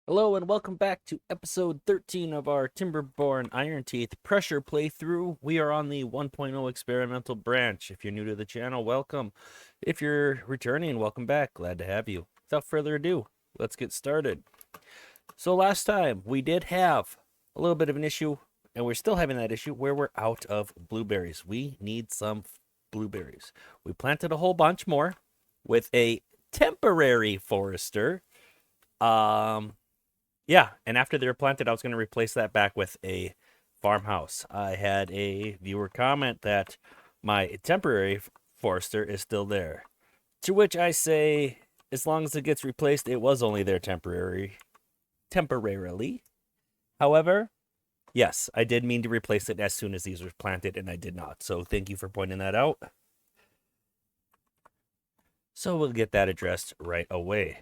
Hello and welcome back to episode 13 of our Timberborn Ironteeth Pressure playthrough. We are on the 1.0 Experimental Branch. If you're new to the channel, welcome. If you're returning, welcome back. Glad to have you. Without further ado, let's get started. So last time, we did have a little bit of an issue, and we're still having that issue, where we're out of blueberries. We need some blueberries. We planted a whole bunch more with a temporary forester. Yeah, and after they were planted, I was going to replace that back with a farmhouse. I had a viewer comment that my temporary forester is still there. To which I say, as long as it gets replaced, it was only there temporarily. However, yes, I did mean to replace it as soon as these were planted, and I did not. So thank you for pointing that out. So we'll get that addressed right away.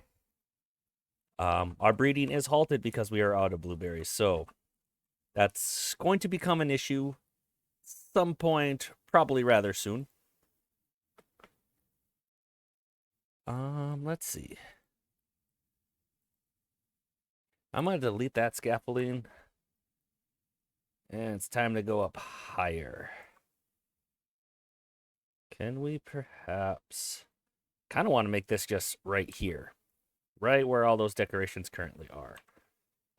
Our breeding is halted because we are out of blueberries. So that's going to become an issue some point, probably rather soon. Let's see. I'm going to delete that scaffolding. And it's time to go up higher. Can we perhaps... kind of want to make this just right here. Right where all those decorations currently are.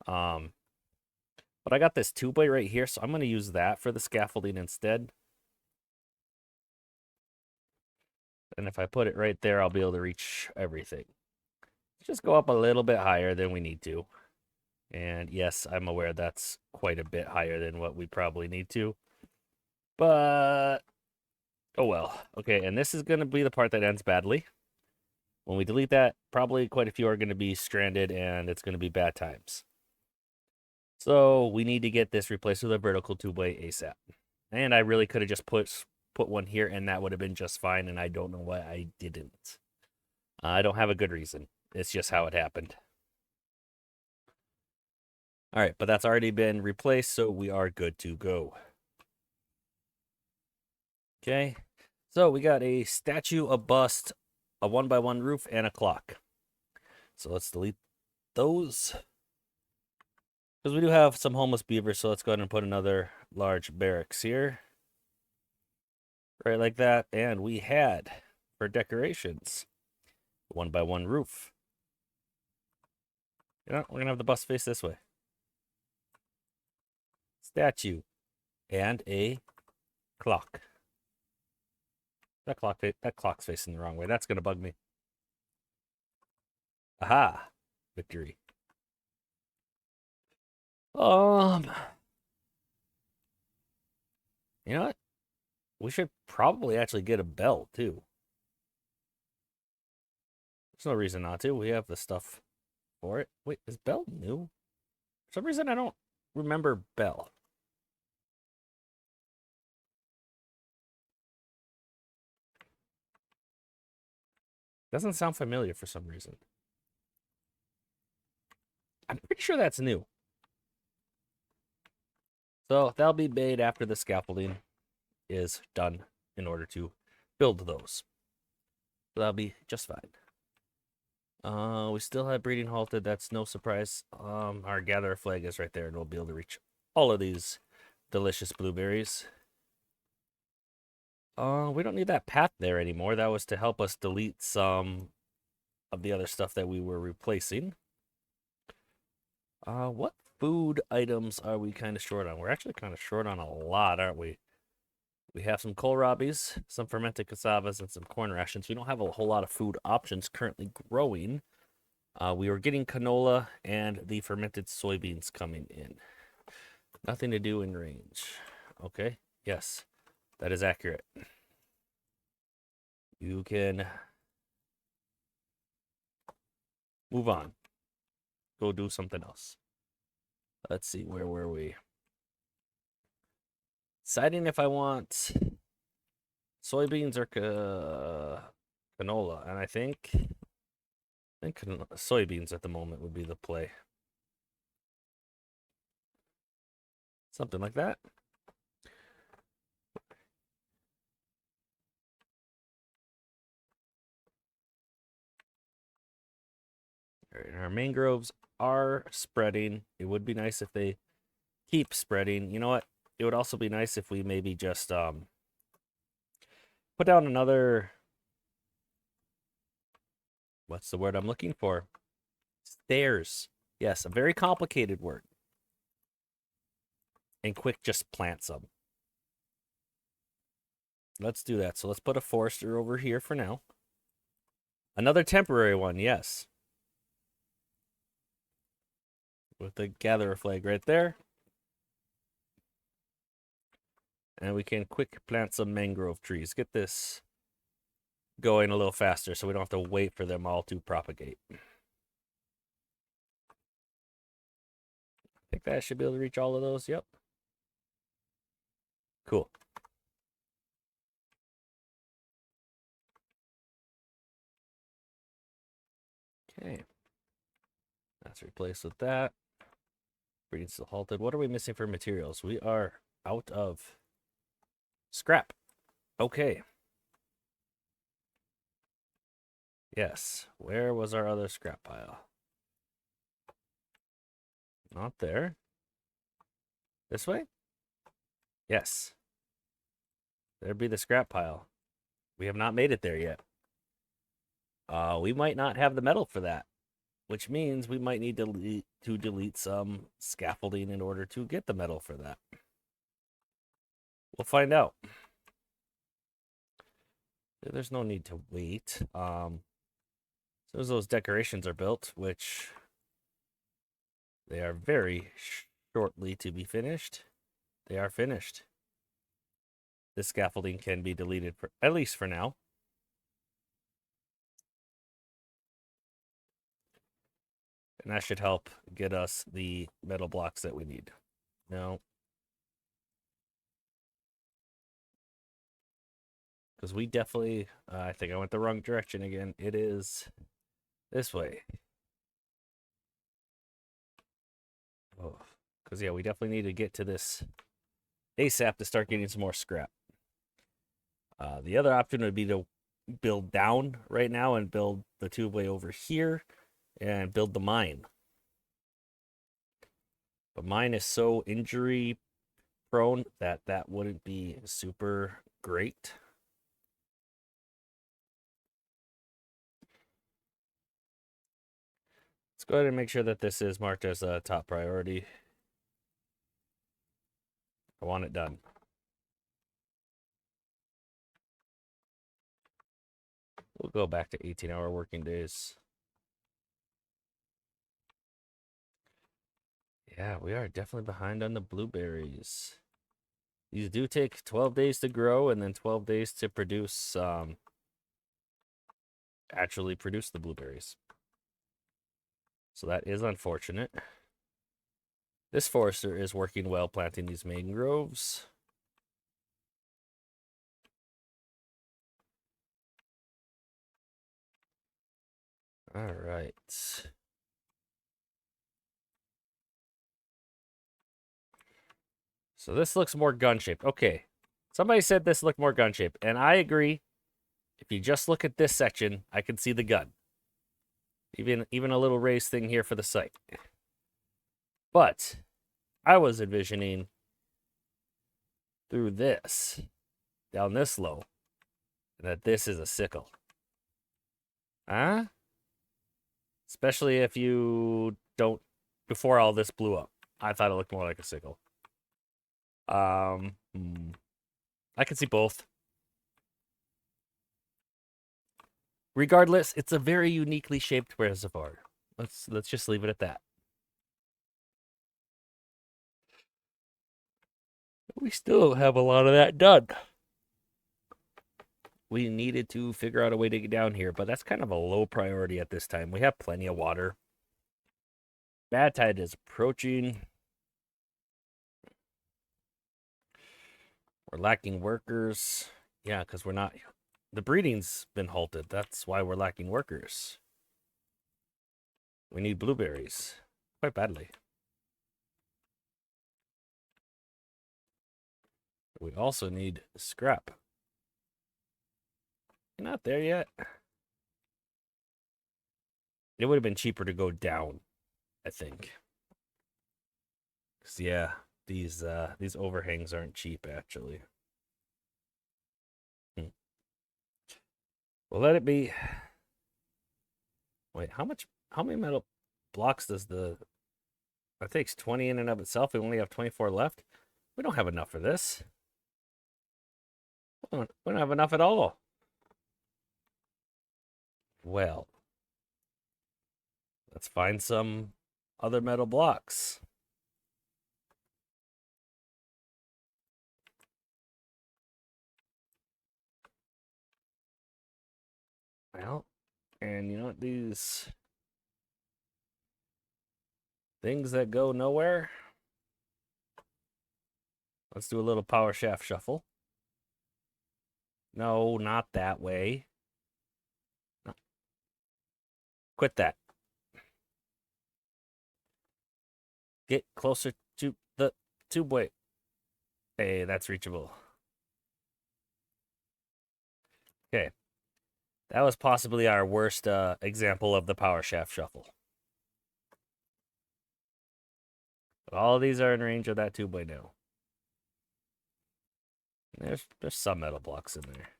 But I got this 2x right here, so I'm going to use that for the scaffolding instead. And if I put it right there, I'll be able to reach everything. Just go up a little bit higher than we need to. And yes, I'm aware that's quite a bit higher than what we probably need to. But, oh well. Okay, and this is going to be the part that ends badly. When we delete that, probably quite a few are going to be stranded, and it's going to be bad times. So we need to get this replaced with a vertical 2-way ASAP. And I really could have just put one here, and that would have been just fine, and I don't know why I didn't. I don't have a good reason. It's just how it happened. All right, but that's already been replaced, so we are good to go. Okay, so we got a statue, a bust, a 1x1 roof, and a clock. So let's delete those. Because we do have some homeless beavers, so let's go ahead and put another large barracks here. Right like that. And we had, for decorations, 1x1 roof. You know, we're going to have the bust face this way. Statue. And a clock. That clock's facing the wrong way. That's going to bug me. Aha. Victory. You know what? We should probably actually get a bell, too. There's no reason not to. We have the stuff for it. Wait, is Bell new? For some reason, I don't remember Bell. Doesn't sound familiar for some reason. I'm pretty sure that's new. So that'll be made after the scaffolding is done in order to build those. So that'll be just fine. We still have breeding halted. That's no surprise. Our gatherer flag is right there, and we'll be able to reach all of these delicious blueberries. We don't need that path there anymore. That was to help us delete some of the other stuff that we were replacing. What food items are we kind of short on? We're actually kind of short on a lot, aren't we? We have some kohlrabies, some fermented cassavas, and some corn rations. We don't have a whole lot of food options currently growing. We were getting canola and the fermented soybeans coming in. Nothing to do in range. Okay, yes, that is accurate. You can move on. Go do something else. Let's see, where were we? Deciding if I want soybeans or canola, and I think soybeans at the moment would be the play. Something like that. All right, our mangroves are spreading. It would be nice if they keep spreading. You know what? It would also be nice if we maybe just put down another, what's the word I'm looking for? Stairs. Yes, a very complicated word. And quick just plant some. Let's do that. So let's put a forester over here for now. Another temporary one, yes. With the gatherer flag right there. And we can quick plant some mangrove trees. Get this going a little faster so we don't have to wait for them all to propagate. I think that should be able to reach all of those. Yep. Cool. Okay. That's replaced with that. Breeding still halted. What are we missing for materials? We are out of scrap. Okay. Yes. Where was our other scrap pile? Not there. This way? Yes. There'd be the scrap pile. We have not made it there yet. We might not have the metal for that, which means we might need to delete some scaffolding in order to get the metal for that. We'll find out. There's no need to wait. So as those decorations are built, which they are very shortly to be finished, they are finished. This scaffolding can be deleted, for at least for now. And that should help get us the metal blocks that we need. No. Because we definitely, I think I went the wrong direction again. It is this way. Oh, because yeah, we definitely need to get to this ASAP to start getting some more scrap. The other option would be to build down right now and build the tubeway over here and build the mine. But mine is so injury prone that that wouldn't be super great. Let's go ahead and make sure that this is marked as a top priority. I want it done. We'll go back to 18-hour working days. Yeah, we are definitely behind on the blueberries. These do take 12 days to grow and then 12 days to produce, actually produce the blueberries. So that is unfortunate. This forester is working well planting these mangroves. All right. So this looks more gun-shaped. Okay. Somebody said this looked more gun-shaped, and I agree. If you just look at this section, I can see the gun. Even a little raised thing here for the site. But I was envisioning through this, down this low, that this is a sickle. Huh? Especially if you don't, before all this blew up. I thought it looked more like a sickle. I can see both. Regardless, it's a very uniquely shaped reservoir. Let's just leave it at that. We still have a lot of that done. We needed to figure out a way to get down here, but that's kind of a low priority at this time. We have plenty of water. Bad tide is approaching. We're lacking workers. Yeah, because we're not... The breeding's been halted. That's why we're lacking workers. We need blueberries. Quite badly. We also need scrap. You're not there yet. It would have been cheaper to go down. I think. 'Cause, yeah, these overhangs aren't cheap actually. Hmm. Well, let it be. Wait, how many metal blocks does the that takes 20 in and of itself? We only have 24 left. We don't have enough for this. We don't have enough at all. Well, let's find some other metal blocks. Well, and you know what? These things that go nowhere. Let's do a little power shaft shuffle. No, not that way. No. Quit that. Get closer to the tube way. Hey, that's reachable. Okay. That was possibly our worst example of the power shaft shuffle. But all of these are in range of that tube way now. There's some metal blocks in there.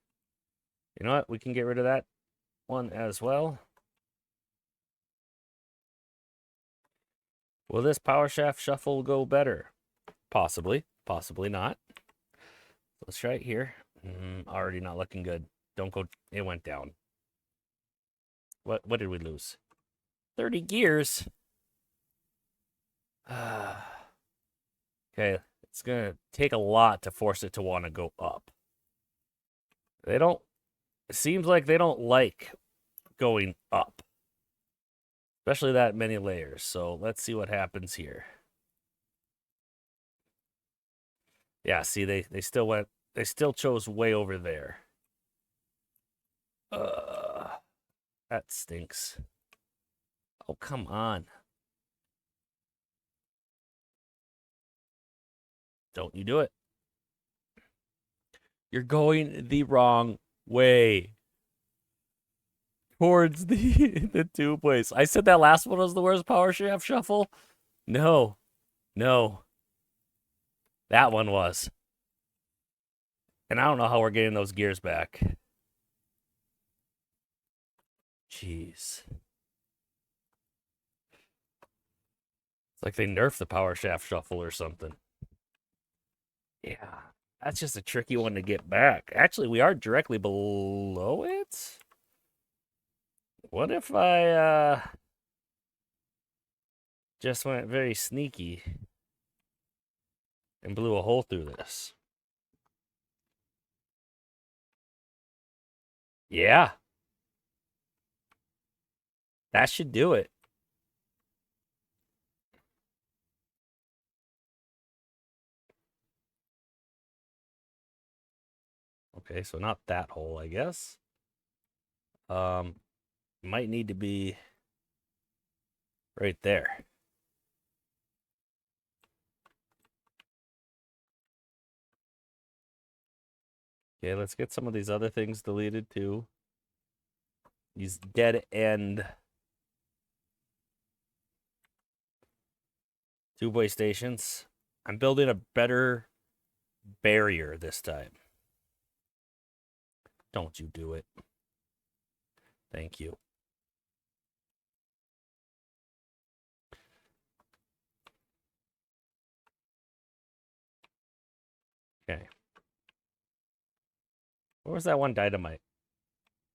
You know what? We can get rid of that one as well. Will this power shaft shuffle go better? Possibly. Possibly not. Let's try it here. Already not looking good. Don't go. It went down. What did we lose? 30 gears. Okay. It's going to take a lot to force it to want to go up. They don't. It seems like they don't like going up. Especially that many layers. So let's see what happens here. Yeah, see, they still went. They still chose way over there. That stinks. Oh, come on. Don't you do it. You're going the wrong way. Towards the tube place. I said that last one was the worst power shaft shuffle. No. No. That one was. And I don't know how we're getting those gears back. Jeez. It's like they nerfed the power shaft shuffle or something. Yeah. That's just a tricky one to get back. Actually, we are directly below it. What if I just went very sneaky and blew a hole through this? Yeah. That should do it. Okay, so not that hole, I guess. Might need to be right there. Okay, let's get some of these other things deleted too. These dead end two-way stations. I'm building a better barrier this time. Don't you do it. Thank you. Okay. Where was that one dynamite?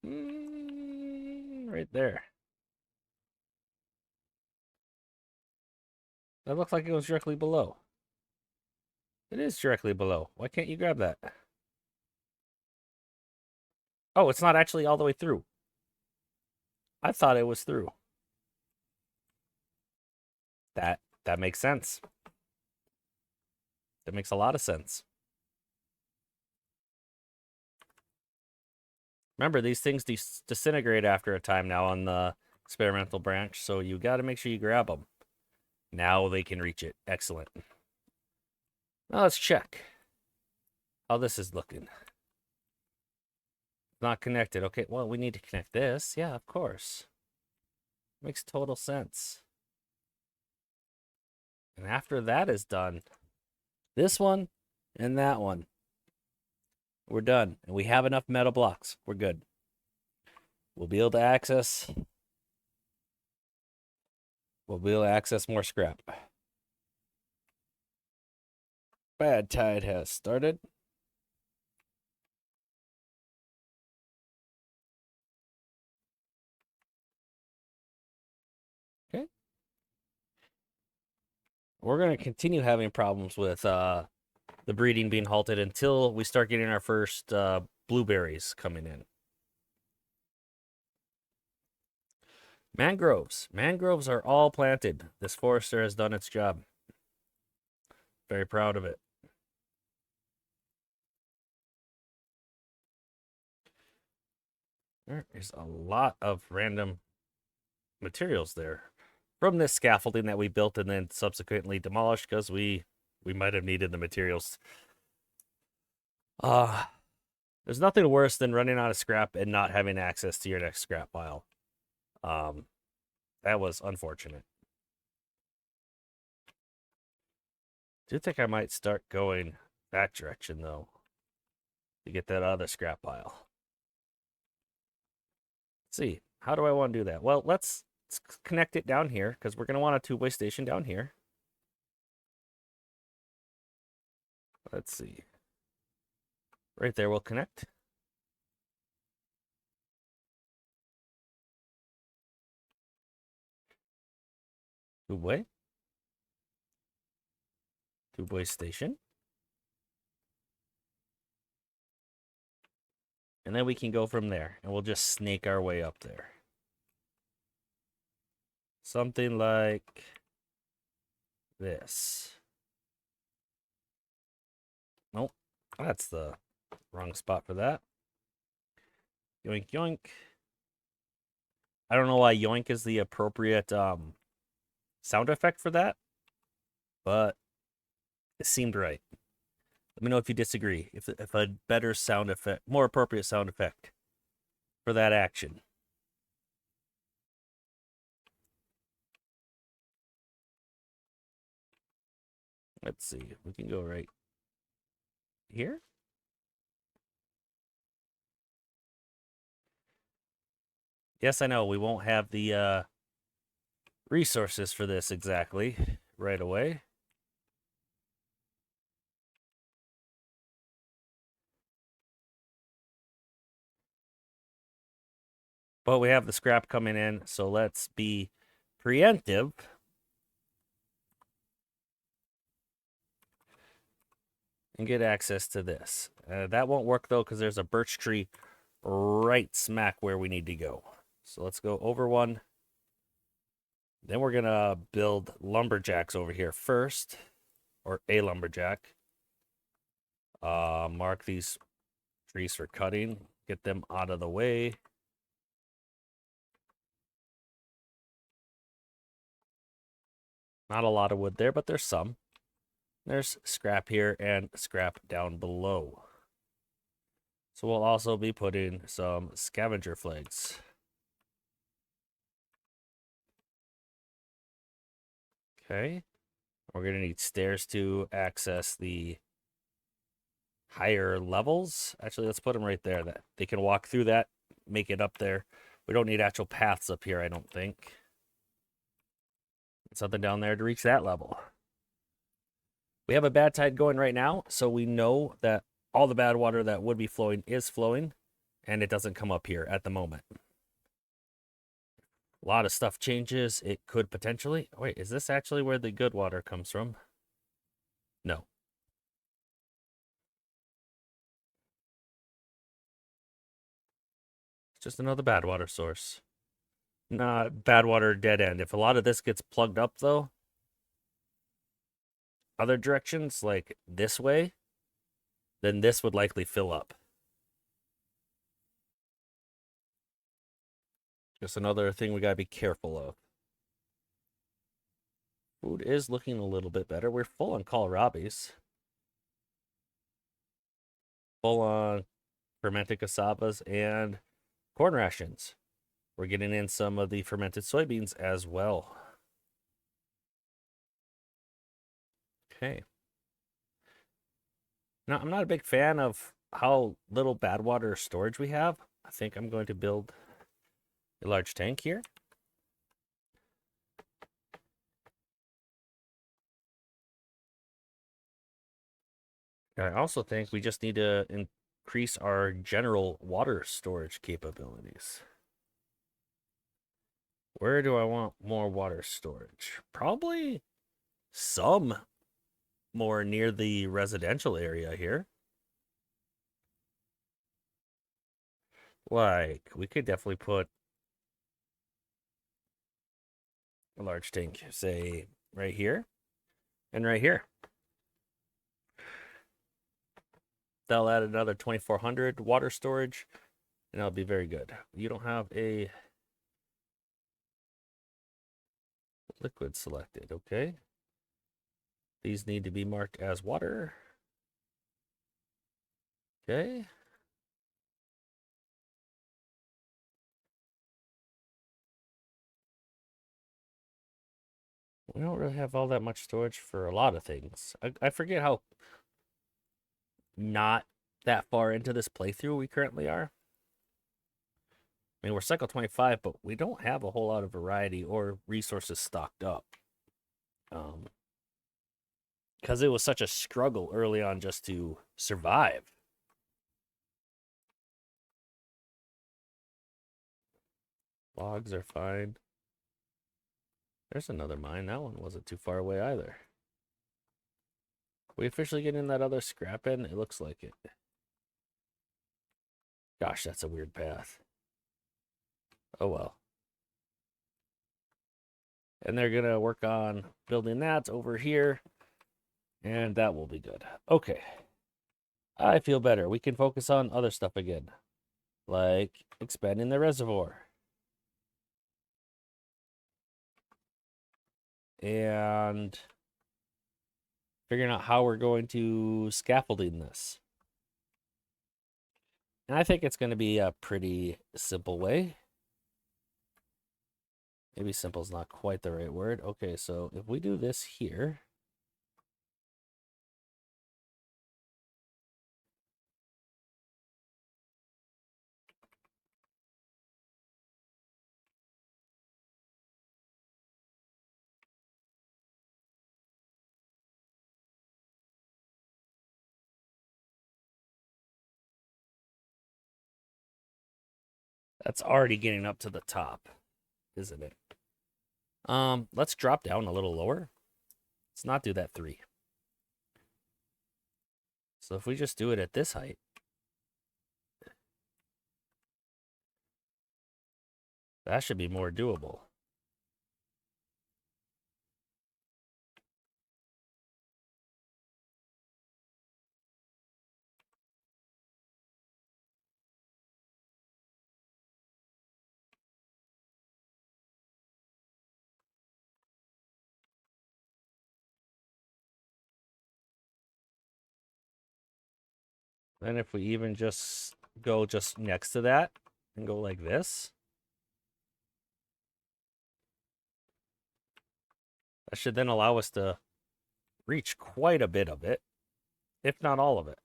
Right there. That looks like it was directly below. It is directly below. Why can't you grab that? Oh, it's not actually all the way through. I thought it was through. That makes sense. That makes a lot of sense. Remember, these things disintegrate after a time now on the experimental branch, so you got to make sure you grab them. Now they can reach it. Excellent. Now let's check how this is looking. Not connected. Okay, well, we need to connect this. Yeah, of course. Makes total sense. And after that is done, this one and that one, we're done. And we have enough metal blocks. We're good. We'll be able to access more scrap. Bad tide has started. Okay. We're going to continue having problems with the breeding being halted until we start getting our first blueberries coming in. Mangroves. Mangroves are all planted. This forester has done its job. Very proud of it. There is a lot of random materials there from this scaffolding that we built and then subsequently demolished because we might have needed the materials. There's nothing worse than running out of scrap and not having access to your next scrap pile. That was unfortunate. I do think I might start going that direction though to get that other scrap pile. Let's see, how do I want to do that? Well, let's connect it down here because we're going to want a two-way station down here. Let's see. Right there we'll connect. Two-way. Two-way station. And then we can go from there, and we'll just snake our way up there. Something like this. Nope, that's the wrong spot for that. Yoink, yoink. I don't know why yoink is the appropriate sound effect for that, but it seemed right. Let me know if you disagree. If a better sound effect, more appropriate sound effect for that action. Let's see. We can go right here. Yes, I know we won't have the resources for this exactly right away. But we have the scrap coming in, so let's be preemptive. And get access to this. That won't work though because there's a birch tree right smack where we need to go. So let's go over one. Then we're going to build lumberjacks over here first, or a lumberjack. Mark these trees for cutting. Get them out of the way. Not a lot of wood there, but there's some. There's scrap here and scrap down below. So we'll also be putting some scavenger flags. Okay. We're going to need stairs to access the higher levels. Actually, let's put them right there. That they can walk through that, make it up there. We don't need actual paths up here, I don't think. Something down there to reach that level. We have a bad tide going right now, so we know that all the bad water that would be flowing is flowing, and it doesn't come up here at the moment. A lot of stuff changes. It could potentially... Wait, is this actually where the good water comes from? No. It's just another bad water source. Not bad water dead end. If a lot of this gets plugged up, though, other directions, like this way, then this would likely fill up. Just another thing we gotta be careful of. Food is looking a little bit better. We're full on kohlrabies. Full on fermented cassavas and corn rations. We're getting in some of the fermented soybeans as well. Okay. Now, I'm not a big fan of how little bad water storage we have. I think I'm going to build a large tank here. I also think we just need to increase our general water storage capabilities. Where do I want more water storage? Probably some more near the residential area here. Like, we could definitely put a large tank, say, right here and right here. That'll add another 2,400 water storage, and that'll be very good. You don't have a liquid selected, okay? These need to be marked as water. Okay. We don't really have all that much storage for a lot of things. I forget how not that far into this playthrough we currently are. I mean, we're cycle 25, but we don't have a whole lot of variety or resources stocked up. Because it was such a struggle early on just to survive. Logs are fine. There's another mine. That one wasn't too far away either. We officially getting that other scrap in? It looks like it. Gosh, that's a weird path. Oh well. And they're going to work on building that over here. And that will be good. Okay. I feel better. We can focus on other stuff again. Like expanding the reservoir. And figuring out how we're going to scaffolding this. And I think it's going to be a pretty simple way. Maybe simple is not quite the right word. Okay, so if we do this here. That's already getting up to the top, isn't it? Let's drop down a little lower. Let's not do that 3. So if we just do it at this height. That should be more doable. Then if we even just go just next to that and go like this. That should then allow us to reach quite a bit of it, if not all of it.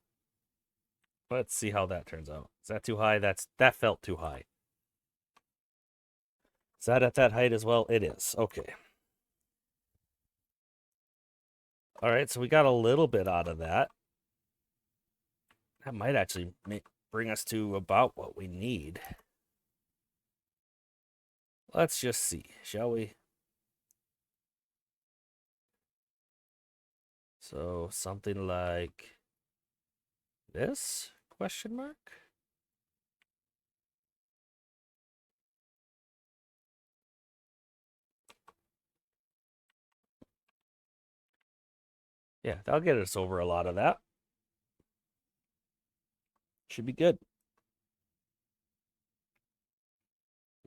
Let's see how that turns out. Is that too high? That felt too high. Is that at that height as well? It is. Okay. All right, so we got a little bit out of that. That might actually bring us to about what we need. Let's just see, shall we? So something like this? Question mark? Yeah, that'll get us over a lot of that. Should be good.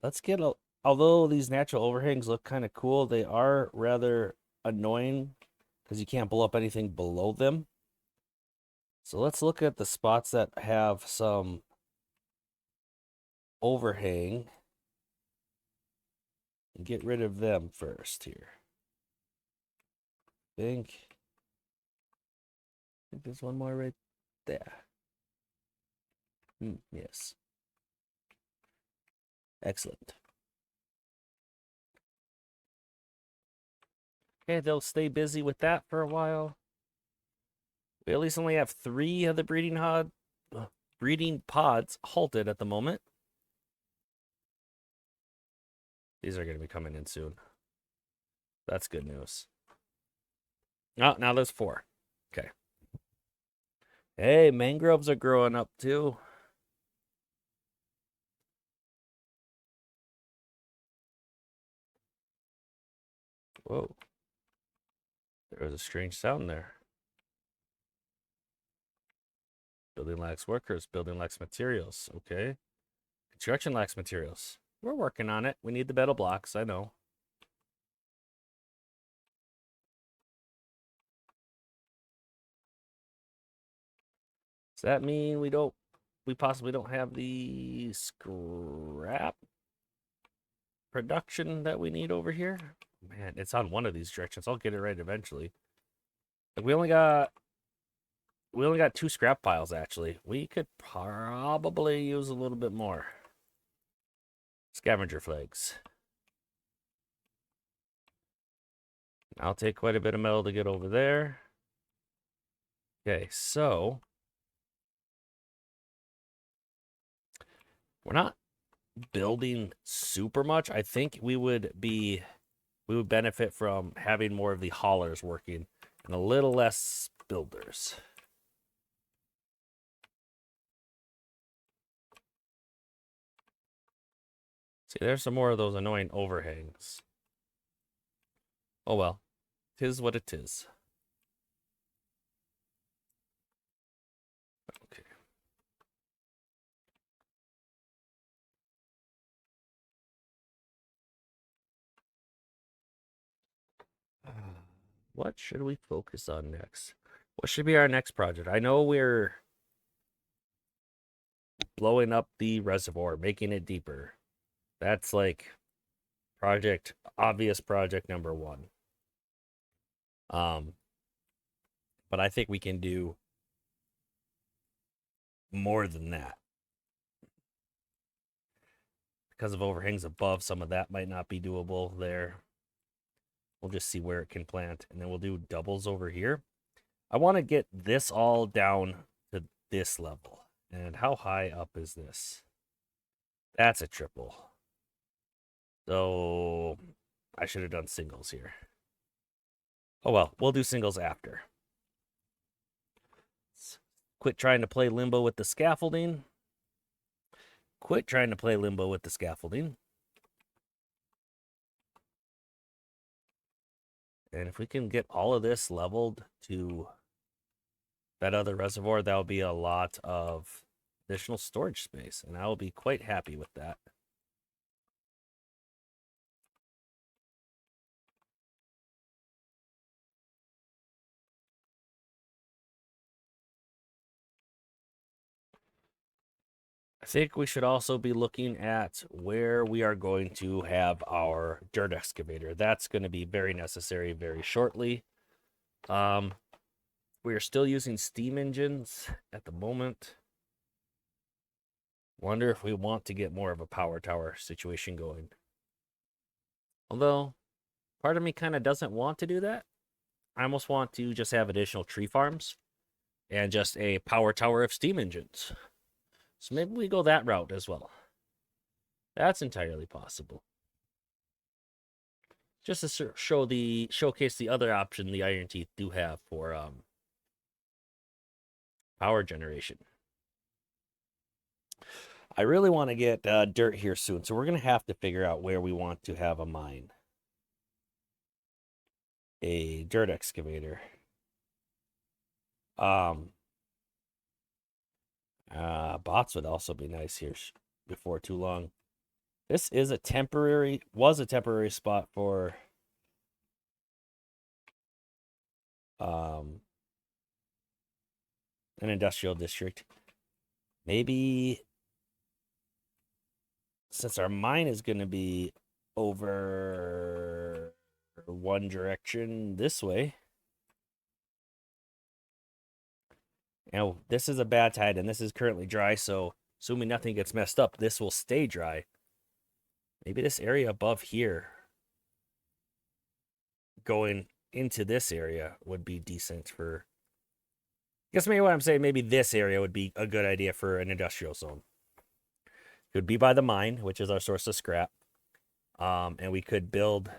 Let's get a. Although these natural overhangs look kind of cool, they are rather annoying because you can't blow up anything below them. So let's look at the spots that have some overhang and get rid of them first here. Think. think there's one more right there. Yes. Excellent. Okay, they'll stay busy with that for a while. We at least only have 3 of the breeding pods halted at the moment. These are going to be coming in soon. That's good news. Oh, now there's 4. Okay. Hey, mangroves are growing up too. Whoa. There was a strange sound there. Building lacks workers. Building lacks materials. Okay. Construction lacks materials. We're working on it. We need the metal blocks. I know. Does that mean we possibly don't have the scrap production that we need over here? Man, it's on one of these directions. I'll get it right eventually. We only got 2 scrap piles actually. We could probably use a little bit more. Scavenger flags. I'll take quite a bit of metal to get over there. Okay, so we're not building super much. I think we would benefit from having more of the haulers working and a little less builders. See, there's some more of those annoying overhangs. Oh well, 'tis what it is. Okay. What should we focus on next? What should be our next project? I know we're blowing up the reservoir, making it deeper. That's like obvious project number 1. But I think we can do more than that. Because of overhangs above, some of that might not be doable there. We'll just see where it can plant, and then we'll do doubles over here. I want to get this all down to this level. And how high up is this? That's a triple. So I should have done singles here. Oh well, we'll do singles after. Quit trying to play limbo with the scaffolding. Quit trying to play limbo with the scaffolding. And if we can get all of this leveled to that other reservoir, that'll be a lot of additional storage space, and I will be quite happy with that. I think we should also be looking at where we are going to have our dirt excavator. That's going to be very necessary very shortly. We are still using steam engines at the moment. Wonder if we want to get more of a power tower situation going. Although, part of me kind of doesn't want to do that. I almost want to just have additional tree farms and just a power tower of steam engines. So maybe we go that route as well. That's entirely possible. Just to showcase the other option the Ironteeth do have for power generation. I really want to get dirt here soon, so we're going to have to figure out where we want to have a mine. A dirt excavator. Bots would also be nice here before too long. This is was a temporary spot for an industrial district. Maybe since our mine is going to be over one direction this way, Now, this is a bad tide, and this is currently dry, so assuming nothing gets messed up, this will stay dry. Maybe this area above here, going into this area, would be decent for... I guess maybe what I'm saying, maybe this area would be a good idea for an industrial zone. It would be by the mine, which is our source of scrap. And we could build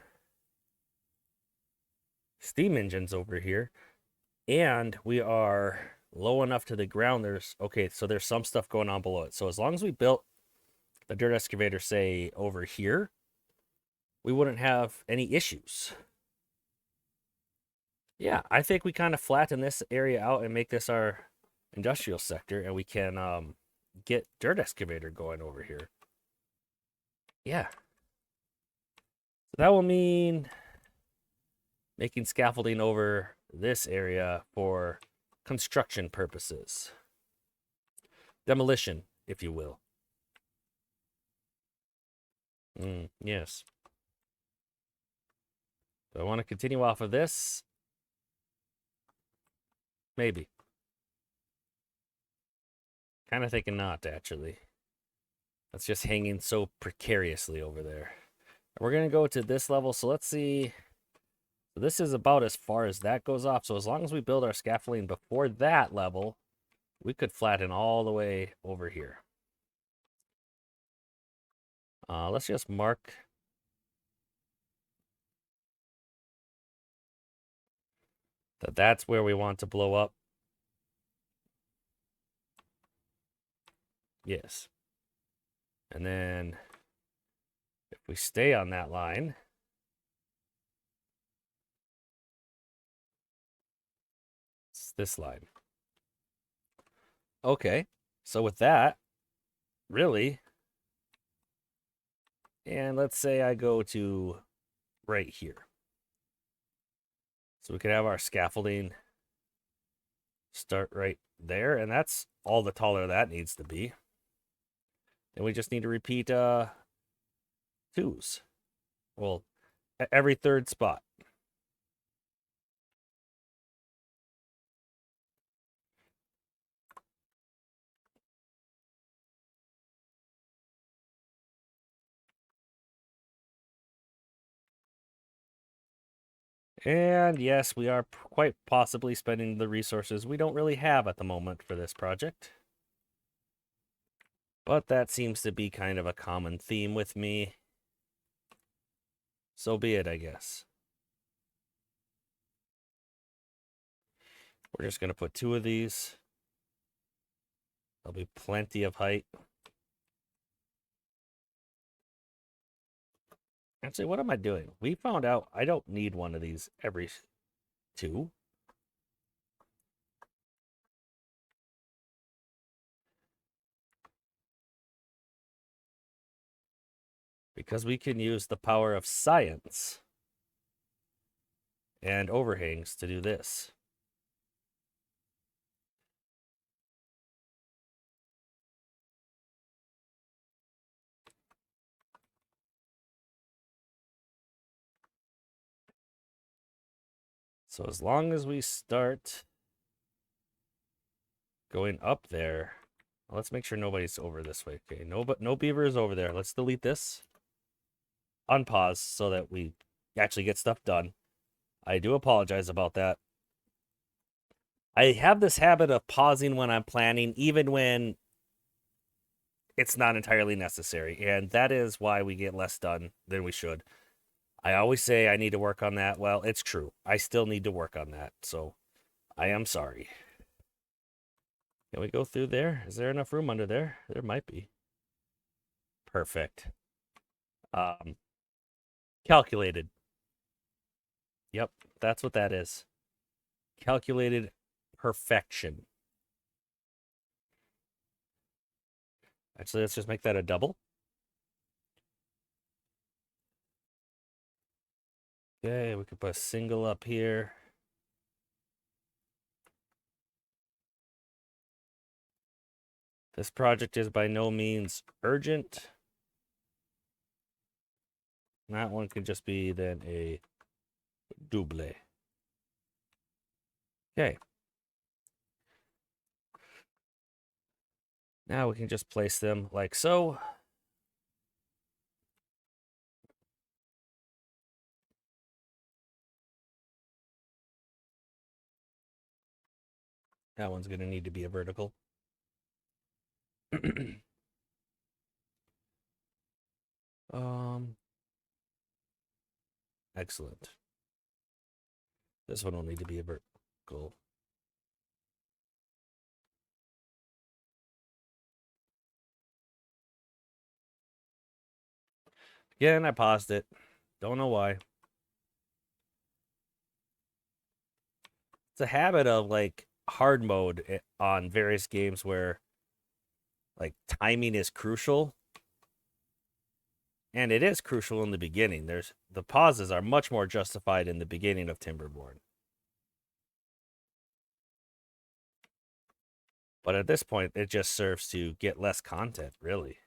steam engines over here. And we are low enough to the ground. Okay, so there's some stuff going on below it. So as long as we built the dirt excavator, say, over here, we wouldn't have any issues. Yeah, I think we kind of flatten this area out and make this our industrial sector, and we can get dirt excavator going over here. Yeah. So that will mean making scaffolding over this area for construction purposes. Demolition, if you will. Yes. Do I want to continue off of this? Maybe. Kind of thinking not, actually. That's just hanging so precariously over there. We're going to go to this level, so let's see. So this is about as far as that goes off. So as long as we build our scaffolding before that level, we could flatten all the way over here. Let's just mark that that's where we want to blow up. Yes. And then if we stay on that line, it's this line. Okay. So with that, really, and let's say I go to right here. So we could have our scaffolding start right there, and that's all the taller that needs to be. And we just need to repeat twos. Well, every third spot. And yes, we are quite possibly spending the resources we don't really have at the moment for this project. But that seems to be kind of a common theme with me. So be it, I guess. We're just going to put 2 of these. There'll be plenty of height. Actually, what am I doing? We found out I don't need one of these every 2. Because we can use the power of science and overhangs to do this. So as long as we start going up there, let's make sure nobody's over this way. Okay, no beaver is over there. Let's delete this. Unpause so that we actually get stuff done. I do apologize about that. I have this habit of pausing when I'm planning, even when it's not entirely necessary. And that is why we get less done than we should. I always say I need to work on that. Well, it's true. I still need to work on that. So I am sorry. Can we go through there? Is there enough room under there? There might be. Perfect. Calculated. Yep, that's what that is. Calculated perfection. Actually, let's just make that a double. Okay, we could put a single up here. This project is by no means urgent. That one could just be then a double. Okay. Now we can just place them like so. That one's going to need to be a vertical. Excellent. This one will need to be a vertical. Again, I paused it. Don't know why. It's a habit of like hard mode on various games where like timing is crucial. And it is crucial in the beginning. The pauses are much more justified in the beginning of Timberborn. But at this point, it just serves to get less content, really.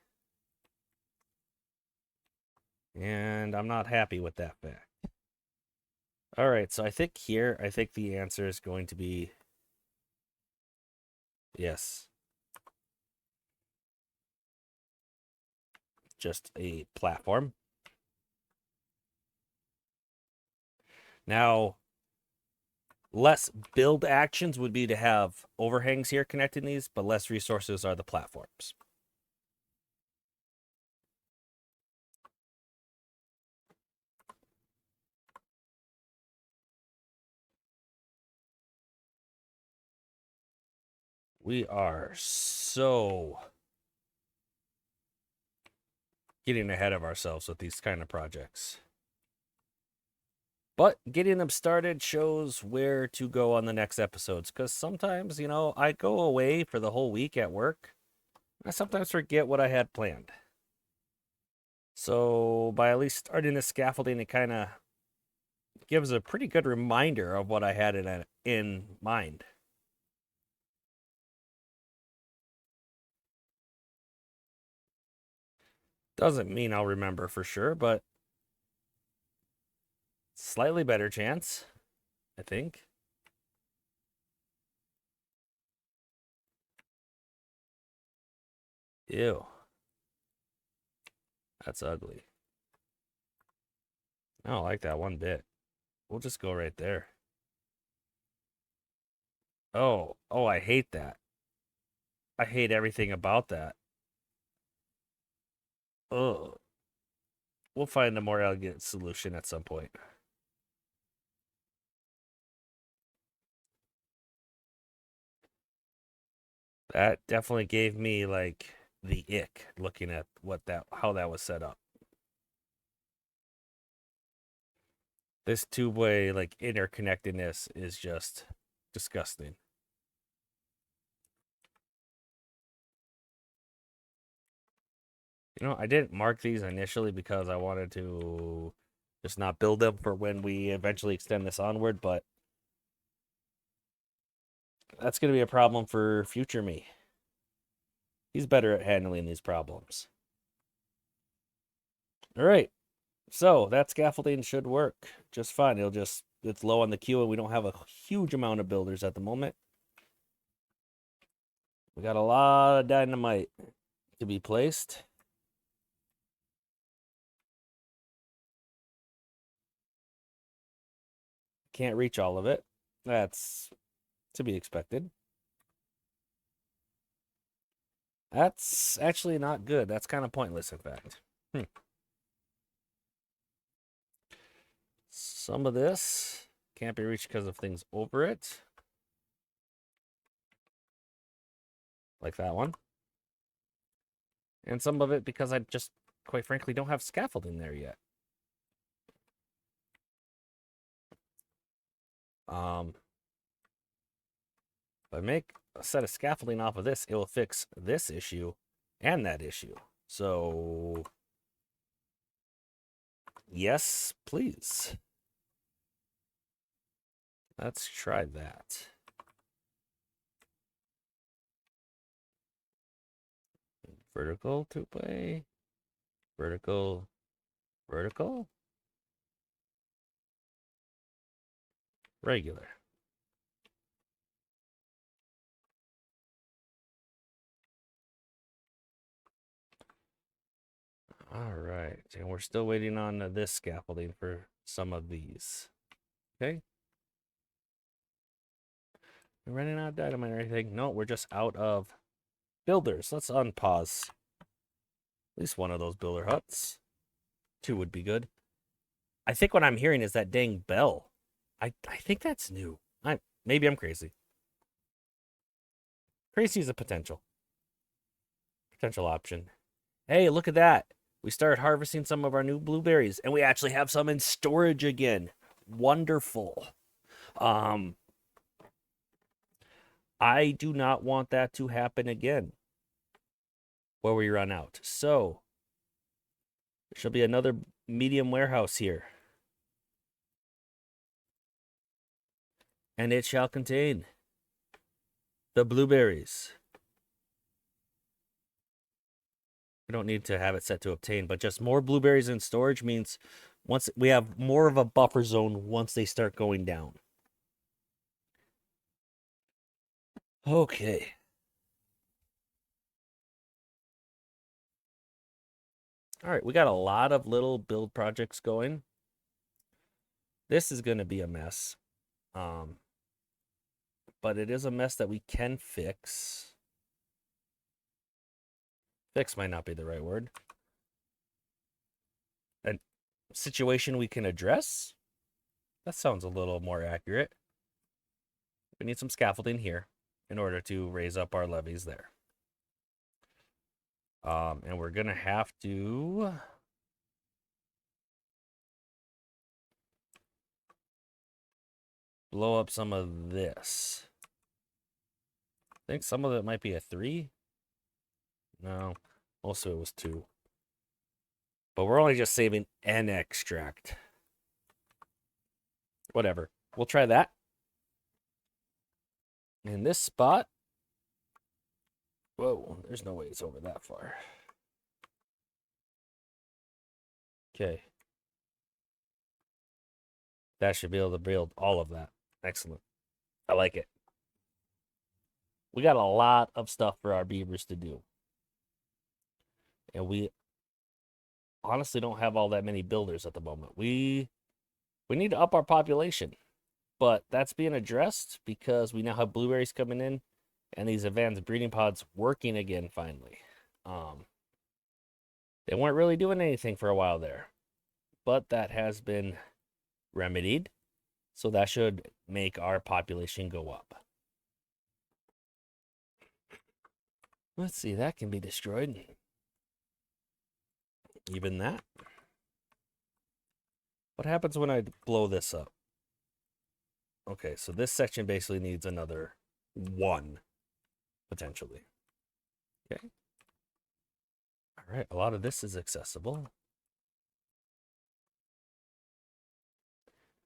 And I'm not happy with that fact. All right, so I think the answer is going to be yes. Just a platform. Now, less build actions would be to have overhangs here connecting these, but less resources are the platforms. We are so getting ahead of ourselves with these kind of projects. But getting them started shows where to go on the next episodes. Because sometimes, I go away for the whole week at work. I sometimes forget what I had planned. So by at least starting the scaffolding, it kind of gives a pretty good reminder of what I had in mind. Doesn't mean I'll remember for sure, but slightly better chance, I think. Ew. That's ugly. I don't like that one bit. We'll just go right there. Oh, I hate that. I hate everything about that. Ugh. We'll find a more elegant solution at some point. That definitely gave me like the ick looking at how that was set up. This two-way like interconnectedness is just disgusting. I didn't mark these initially because I wanted to just not build them for when we eventually extend this onward, but that's going to be a problem for future me. He's better at handling these problems. All right. So that scaffolding should work just fine. It's low on the queue and we don't have a huge amount of builders at the moment. We got a lot of dynamite to be placed. Can't reach all of it. That's to be expected. That's actually not good. That's kind of pointless, in fact. Some of this can't be reached because of things over it. Like that one. And some of it because I just, quite frankly, don't have scaffolding there yet. If I make a set of scaffolding off of this, it will fix this issue and that issue. So, yes, please. Let's try that. Vertical two-way. Vertical. Vertical. Regular. All right, and we're still waiting on this scaffolding for some of these. Okay. We're running out of dynamite or anything. No, we're just out of builders. Let's unpause. At least one of those builder huts. 2 would be good. I think what I'm hearing is that dang bell. I think that's new. Maybe I'm crazy. Crazy is a potential option. Hey, look at that. We started harvesting some of our new blueberries, and we actually have some in storage again. Wonderful. I do not want that to happen again, where we run out. So, there shall be another medium warehouse here. And it shall contain the blueberries. We don't need to have it set to obtain, but just more blueberries in storage means once we have more of a buffer zone once they start going down. Okay. All right, we got a lot of little build projects going. This is going to be a mess. But it is a mess that we can fix. Fix might not be the right word. A situation we can address? That sounds a little more accurate. We need some scaffolding here in order to raise up our levees there. And we're going to have to blow up some of this. I think some of it might be a 3. No, most of it was 2. But we're only just saving an extract. Whatever. We'll try that. In this spot. Whoa, there's no way it's over that far. Okay. That should be able to build all of that. Excellent. I like it. We got a lot of stuff for our beavers to do. And we honestly don't have all that many builders at the moment. We need to up our population. But that's being addressed because we now have blueberries coming in and these advanced breeding pods working again finally. They weren't really doing anything for a while there. But that has been remedied. So that should make our population go up. Let's see, that can be destroyed. Even that. What happens when I blow this up? Okay, so this section basically needs another 1, potentially. Okay. All right, a lot of this is accessible.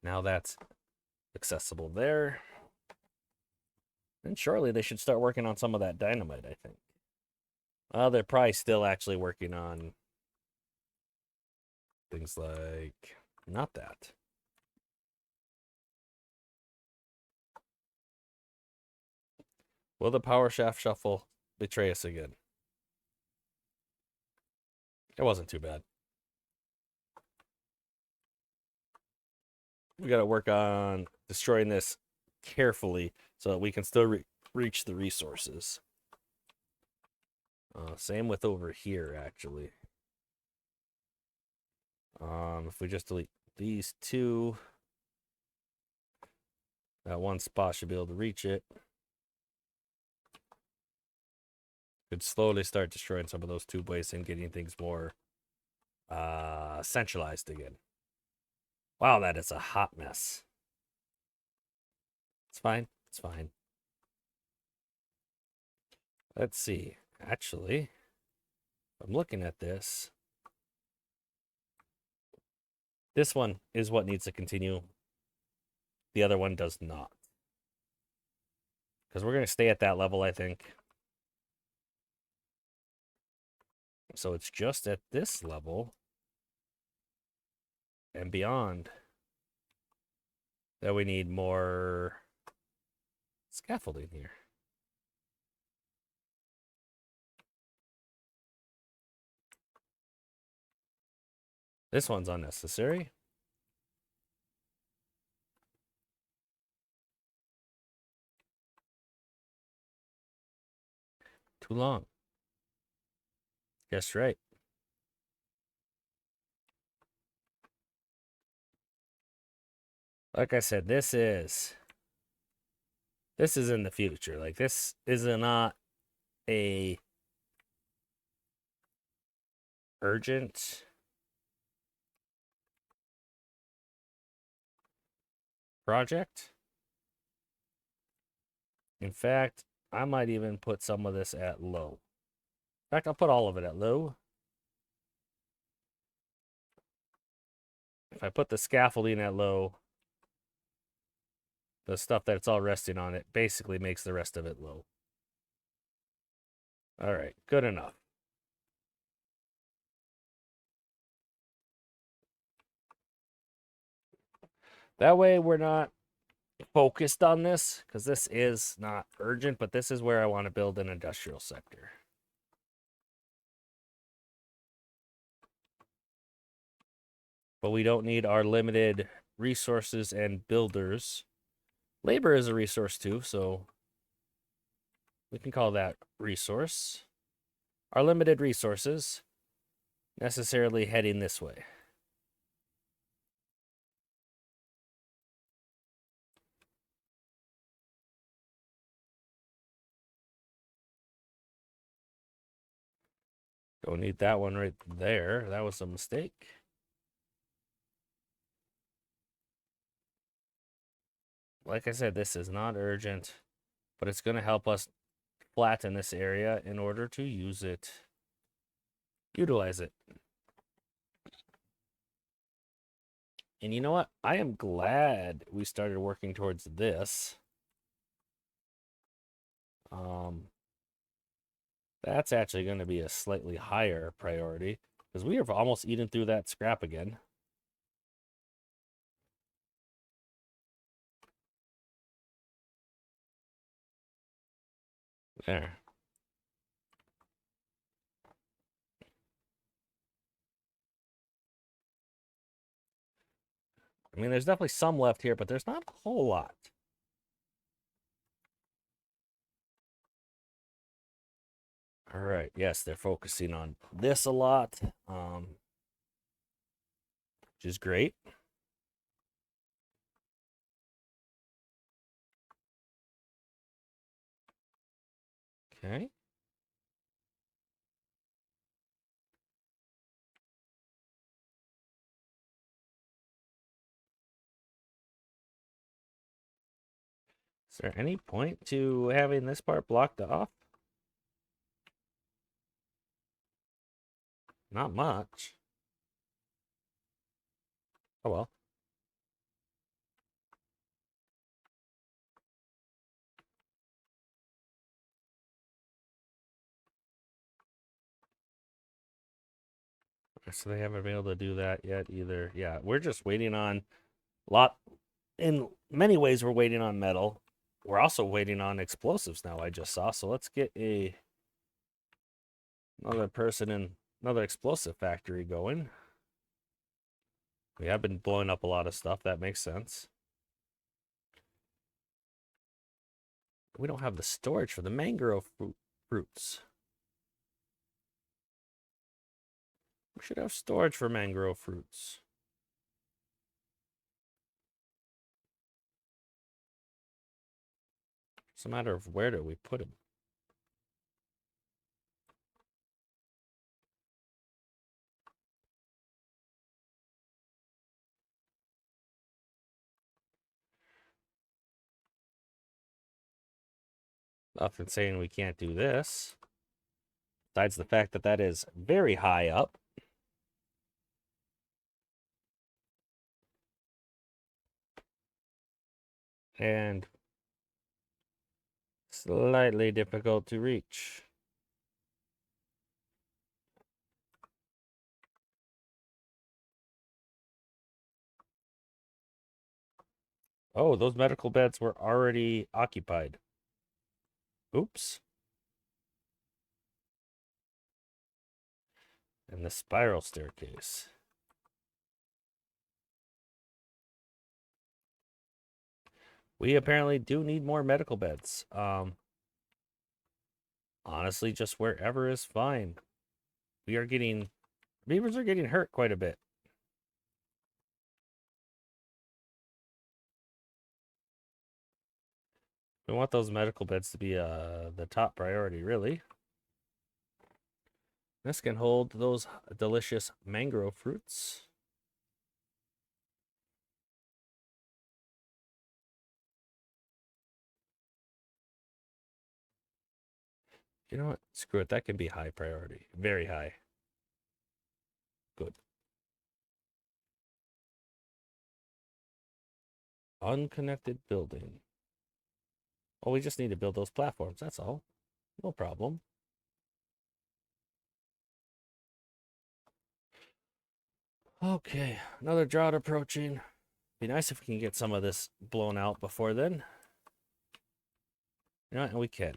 Now that's accessible there. And shortly they should start working on some of that dynamite, I think. Well, they're probably still actually working on things like, not that. Will the power shaft shuffle betray us again? It wasn't too bad. We got to work on destroying this carefully so that we can still reach the resources. Same with over here, actually. If we just delete these 2, that one spot should be able to reach it. Could slowly start destroying some of those tube wastes and getting things more centralized again. Wow, that is a hot mess. It's fine. It's fine. Let's see. Actually, I'm looking at this. This one is what needs to continue. The other one does not. Because we're going to stay at that level, I think. So it's just at this level and beyond that we need more scaffolding here. This one's unnecessary. Too long. Guess right. Like I said, this is in the future. Like, this is not a urgent project. In fact, I might even put some of this at low. In fact, I'll put all of it at low. If I put the scaffolding at low, the stuff that's all resting on it basically makes the rest of it low. All right, good enough. That way we're not focused on this, because this is not urgent, but this is where I want to build an industrial sector. But we don't need our limited resources and builders. Labor is a resource too, so we can call that resource. Our limited resources necessarily heading this way. Don't need that one right there. That was a mistake. Like I said, this is not urgent, but it's going to help us flatten this area in order to use it, utilize it. And you know what? I am glad we started working towards this. That's actually going to be a slightly higher priority, because we have almost eaten through that scrap again. There. I mean, there's definitely some left here, but there's not a whole lot. All right. Yes, they're focusing on this a lot, which is great. Okay. Is there any point to having this part blocked off? Not much. Oh well. So they haven't been able to do that yet either. Yeah, we're just waiting on in many ways we're waiting on metal. We're also waiting on explosives now, I just saw. So let's get another person in another explosive factory going. We have been blowing up a lot of stuff. That makes sense. We don't have the storage for the mangrove fruits. We should have storage for mangrove fruits. It's a matter of where do we put them. Nothing saying we can't do this. Besides the fact that that is very high up. And slightly difficult to reach. Oh, those medical beds were already occupied. Oops. And the spiral staircase. We apparently do need more medical beds. Honestly, just wherever is fine. Beavers are getting hurt quite a bit. We want those medical beds to be the top priority, really. This can hold those delicious mangrove fruits. You know what? Screw it. That can be high priority. Very high. Good. Unconnected building. Oh, we just need to build those platforms. That's all. No problem. Okay, another drought approaching. Be nice if we can get some of this blown out before then. You know what? And we can.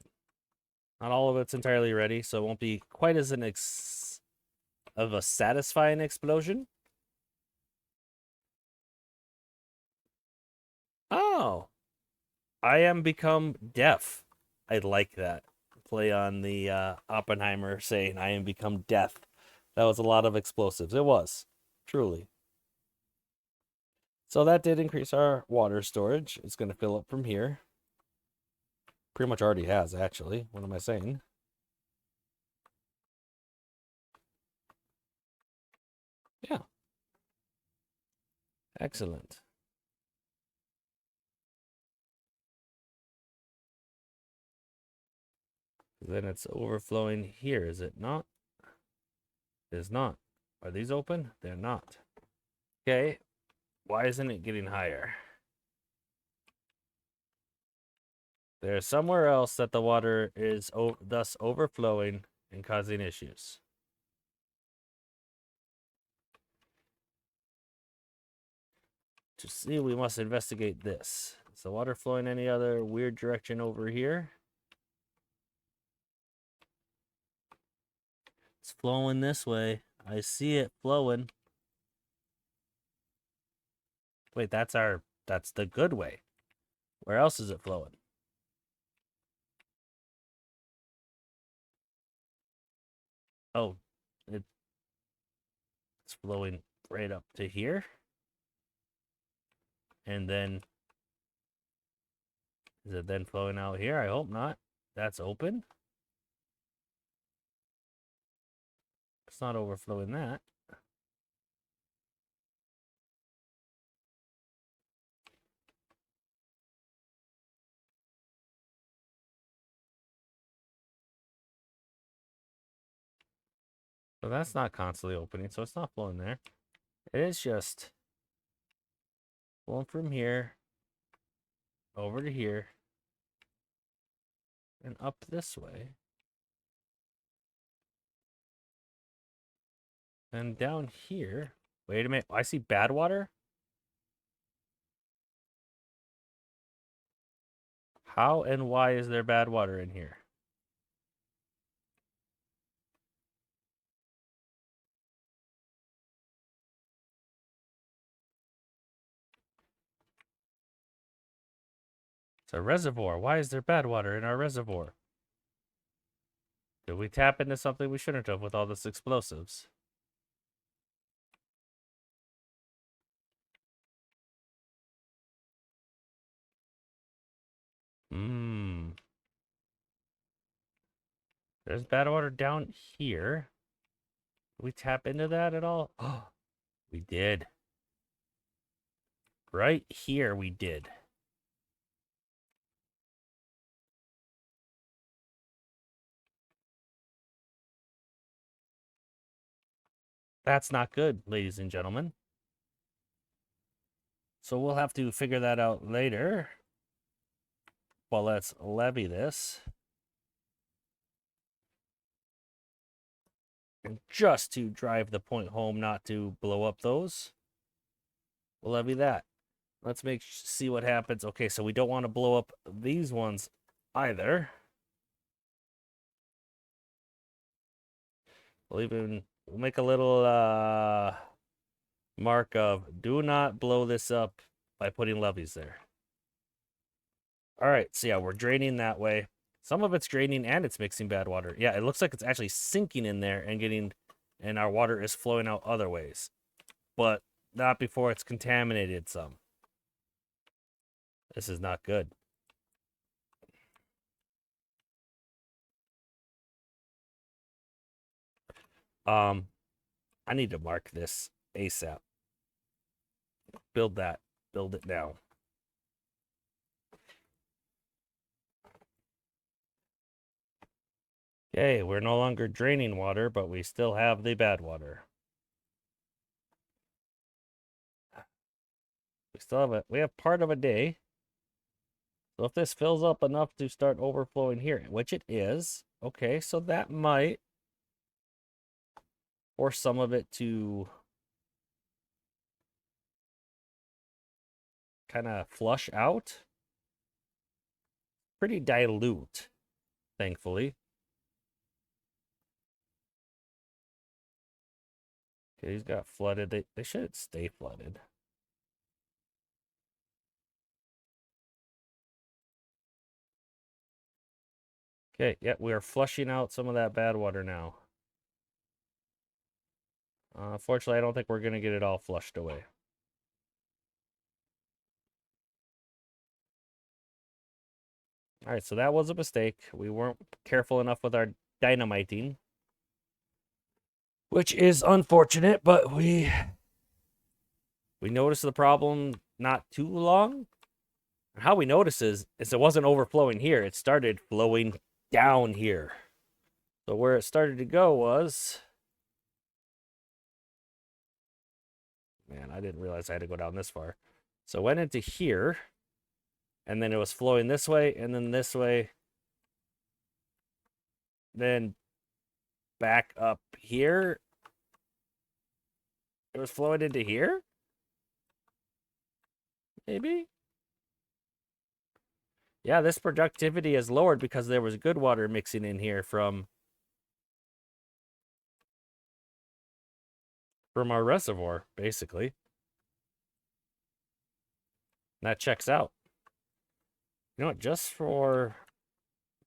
Not all of it's entirely ready, so it won't be quite as of a satisfying explosion. Oh, I am become deaf. I like that play on the Oppenheimer saying I am become death. That was a lot of explosives. It was, truly. So that did increase our water storage. It's going to fill up from here. Pretty much already has, actually. What am I saying? Yeah. Excellent. Then it's overflowing here, is it not? It is not. Are these open? They're not. Okay. Why isn't it getting higher? There's somewhere else that the water is thus overflowing and causing issues. To see, we must investigate this. Is the water flowing any other weird direction over here? It's flowing this way. I see it flowing. Wait, that's the good way. Where else is it flowing? Oh, it's flowing right up to here. And then, is it then flowing out here? I hope not. That's open. It's not overflowing that. So that's not constantly opening, so it's not flowing there. It is just flowing from here over to here and up this way. And down here, wait a minute, I see bad water. How and why is there bad water in here? It's a reservoir. Why is there bad water in our reservoir? Did we tap into something we shouldn't have with all this explosives? Hmm. There's bad water down here. Did we tap into that at all? Oh, we did. Right here we did. That's not good, ladies and gentlemen. So we'll have to figure that out later. Well, let's levy this. And just to drive the point home not to blow up those, we'll levy that. Let's see what happens. Okay, so we don't want to blow up these ones either. We'll make a little mark of do not blow this up by putting levees there. All right, so yeah, we're draining that way. Some of it's draining and it's mixing bad water. Yeah, it looks like it's actually sinking in there and and our water is flowing out other ways. But not before it's contaminated some. This is not good. I need to mark this ASAP. Build that. Build it now. Okay, we're no longer draining water, but we still have the bad water. We have part of a day. So if this fills up enough to start overflowing here, which it is, okay, so that might force some of it to kind of flush out. Pretty dilute, thankfully. Okay, these got flooded. They should stay flooded. Okay, yeah, we are flushing out some of that bad water now. Fortunately, I don't think we're going to get it all flushed away. All right, so that was a mistake. We weren't careful enough with our dynamiting, which is unfortunate, but we noticed the problem not too long. How we noticed is it wasn't overflowing here. It started flowing down here. So where it started to go was... Man, I didn't realize I had to go down this far. So it went into here, and then it was flowing this way, and then this way. Then back up here. It was flowing into here? Maybe? Yeah, this productivity is lowered because there was good water mixing in here from our reservoir, basically. And that checks out. You know what? Just for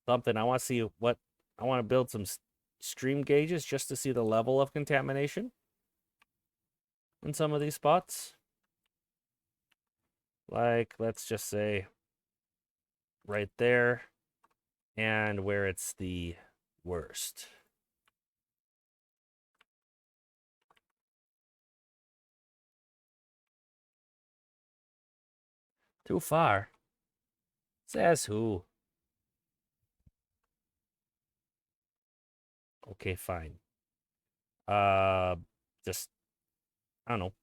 something, I want to see what... I want to build some stream gauges just to see the level of contamination in some of these spots. Like, let's just say right there and where it's the worst. Too far. Says who? Okay, fine. Just, I don't know.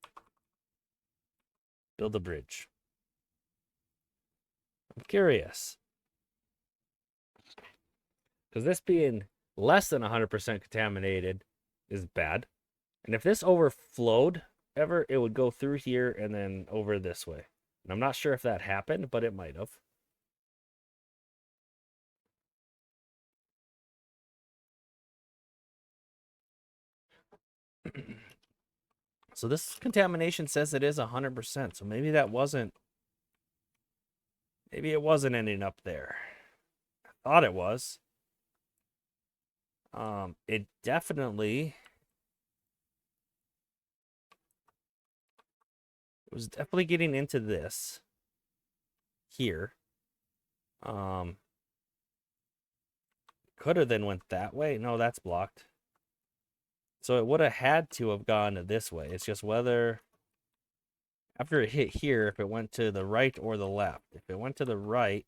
Build a bridge. I'm curious. Because this being less than 100% contaminated is bad. And if this overflowed ever, it would go through here and then over this way. And I'm not sure if that happened, but it might have. So this contamination says it is 100%. So maybe that wasn't... Maybe it wasn't ending up there. I thought it was. It definitely... It was definitely getting into this. Here. Could have then went that way. No, that's blocked. So it would have had to have gone this way. It's just whether... After it hit here, if it went to the right or the left. If it went to the right...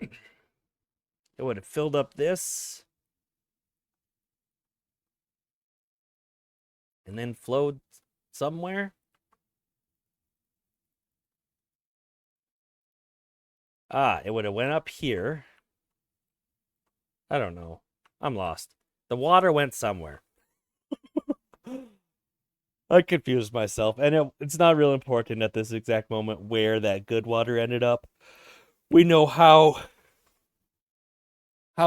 It would have filled up this. And then flowed somewhere. It would have went up here. I don't know. I'm lost. The water went somewhere. I confused myself. And it's not real important at this exact moment where that good water ended up. We know how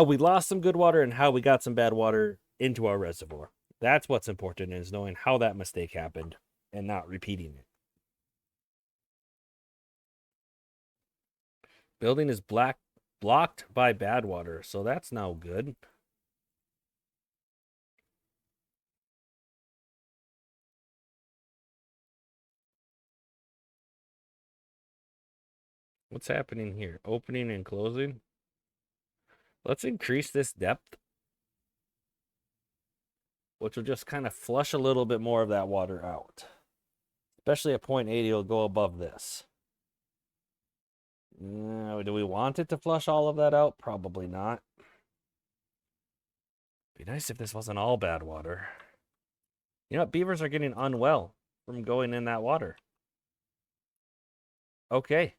we lost some good water and how we got some bad water into our reservoir. That's what's important, is knowing how that mistake happened and not repeating it. Building is blocked by bad water, so that's now good. What's happening here? Opening and closing. Let's increase this depth, which will just kind of flush a little bit more of that water out. Especially at 0.80, it'll go above this. Do we want it to flush all of that out? Probably not. Be nice if this wasn't all bad water. You know what? Beavers are getting unwell from going in that water. Okay.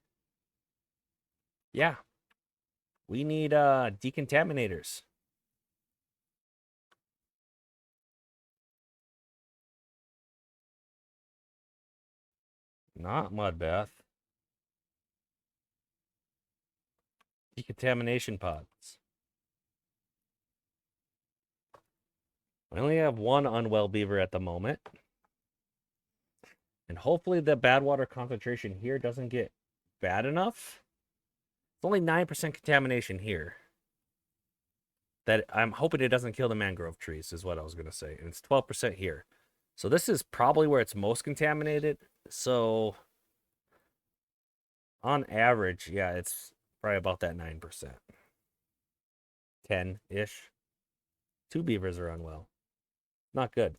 Yeah. We need decontaminators. Not mud bath. Decontamination pods. We only have one unwell beaver at the moment. And hopefully the bad water concentration here doesn't get bad enough. It's only 9% contamination here. That I'm hoping it doesn't kill the mangrove trees, is what I was going to say. And it's 12% here. So this is probably where it's most contaminated. So on average, yeah, it's probably about that 9%. 10-ish. 2 beavers are unwell. Not good.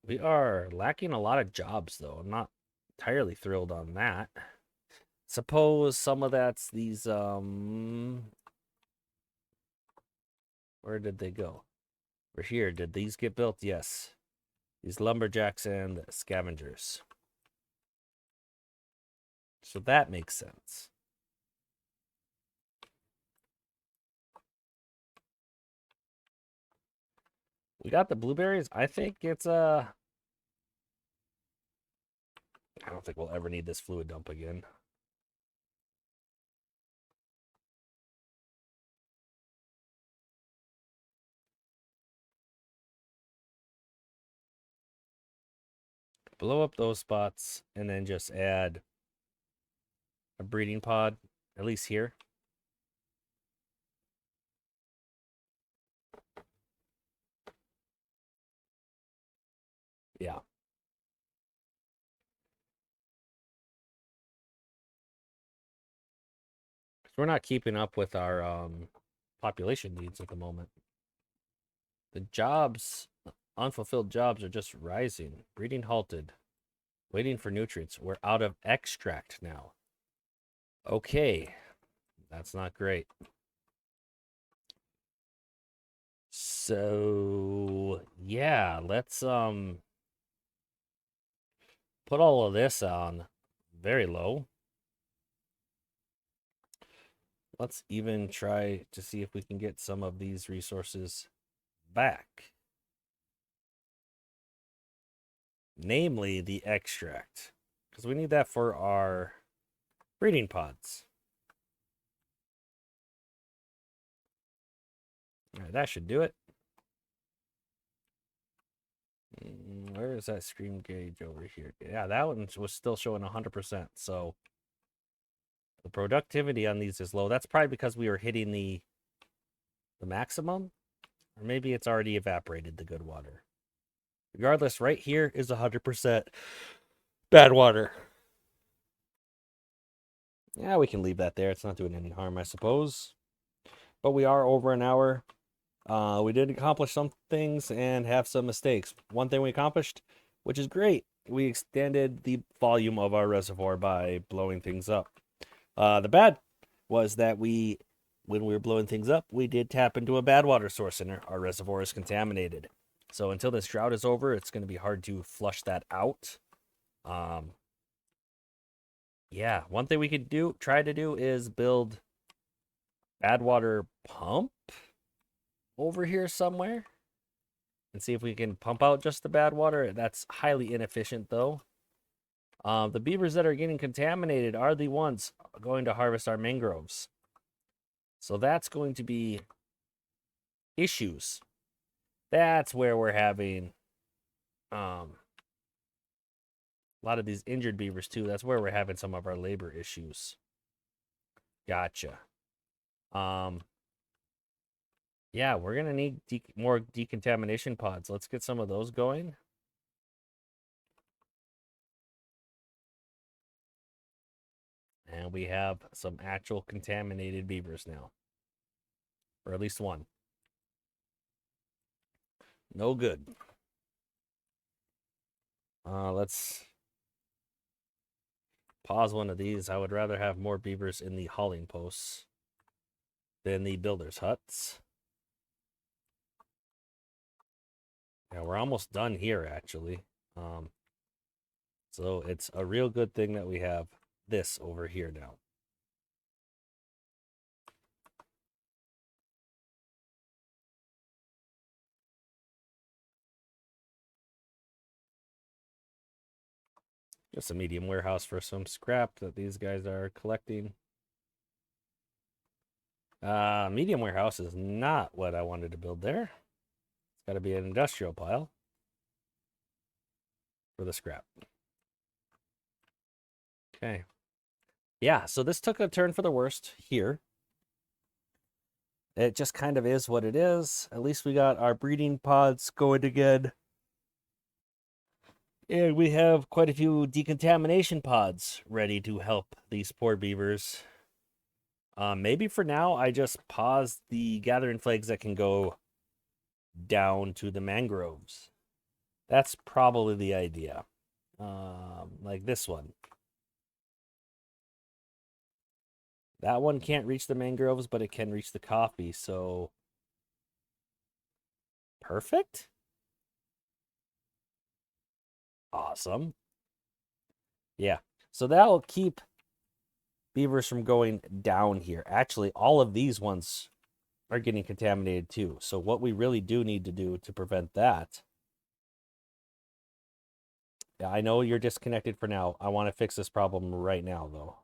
We are lacking a lot of jobs, though. I'm not entirely thrilled on that. Suppose some of that's these, where did they go? We're here. Did these get built? Yes. These lumberjacks and scavengers. So that makes sense. We got the blueberries. I think it's I don't think we'll ever need this fluid dump again. Blow up those spots and then just add a breeding pod, at least here. Yeah. We're not keeping up with our population needs at the moment. The jobs, unfulfilled jobs, are just rising. Breeding halted. Waiting for nutrients. We're out of extract now. Okay. That's not great. So, yeah, let's put all of this on very low. Let's even try to see if we can get some of these resources back. Namely, the extract. Because we need that for our breeding pods. All right, that should do it. Where is that screen gauge over here? Yeah, that one was still showing 100%. So the productivity on these is low. That's probably because we were hitting the maximum. Or maybe it's already evaporated the good water. Regardless, right here is 100% bad water. Yeah, we can leave that there. It's not doing any harm, I suppose. But we are over an hour. We did accomplish some things and have some mistakes. One thing we accomplished, which is great, we extended the volume of our reservoir by blowing things up. The bad was that when we were blowing things up, we did tap into a bad water source and our reservoir is contaminated. So until this drought is over, it's going to be hard to flush that out. Yeah, one thing we could try to do is build bad water pump over here somewhere and see if we can pump out just the bad water. That's highly inefficient, though. The beavers that are getting contaminated are the ones going to harvest our mangroves. So that's going to be issues. That's where we're having A lot of these injured beavers too. That's where we're having some of our labor issues. Gotcha. Yeah, we're gonna need more decontamination pods. Let's get some of those going. And we have some actual contaminated beavers now. Or at least one. No good. Let's pause one of these. I would rather have more beavers in the hauling posts than the builders' huts. Yeah, we're almost done here, actually. So it's a real good thing that we have this over here now. Just a medium warehouse for some scrap that these guys are collecting. Medium warehouse is not what I wanted to build there. It's got to be an industrial pile for the scrap. Okay. Yeah, so this took a turn for the worst here. It just kind of is what it is. At least we got our breeding pods going again. And we have quite a few decontamination pods ready to help these poor beavers. Maybe for now, I just pause the gathering flags that can go down to the mangroves. That's probably the idea. Like this one. That one can't reach the mangroves, but it can reach the coffee, so... Perfect? Awesome. Yeah, so that'll keep beavers from going down here. Actually, all of these ones are getting contaminated too. So what we really do need to do to prevent that... Yeah, I know you're disconnected for now. I want to fix this problem right now, though.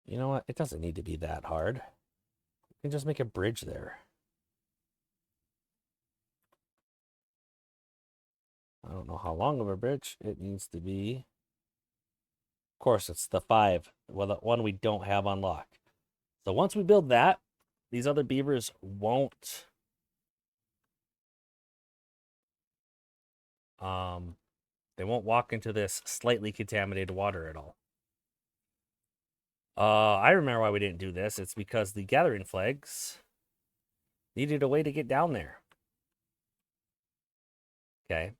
You know what? It doesn't need to be that hard. You can just make a bridge there. I don't know how long of a bridge it needs to be. Of course, it's the 5. Well, the one we don't have unlocked. So once we build that, these other beavers won't... they won't walk into this slightly contaminated water at all. I remember why we didn't do this. It's because the gathering flags needed a way to get down there. Okay.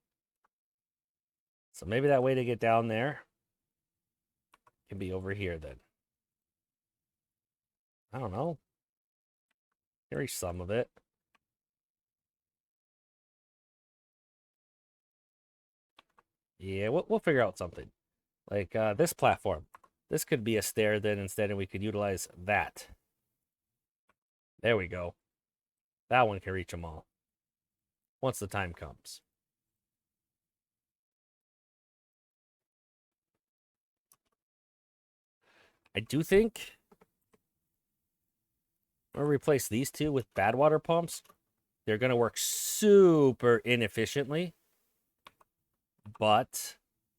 So maybe that way to get down there can be over here then. I don't know. Can reach some of it. Yeah, we'll figure out something. Like this platform. This could be a stair then instead, and we could utilize that. There we go. That one can reach them all. Once the time comes. I do think I'm going to replace these two with bad water pumps. They're going to work super inefficiently, but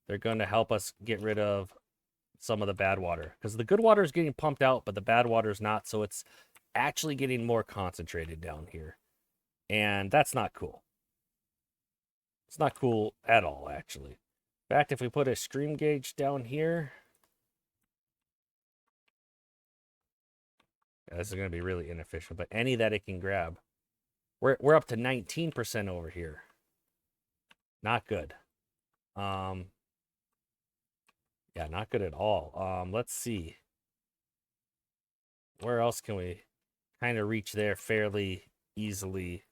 they're going to help us get rid of some of the bad water. Because the good water is getting pumped out, but the bad water is not, so it's actually getting more concentrated down here. And that's not cool. It's not cool at all, actually. In fact, if we put a stream gauge down here... Yeah, this is going to be really inefficient, but any that it can grab. We're up to 19% over here. Not good. Yeah, not good at all. Let's see. Where else can we kind of reach there fairly easily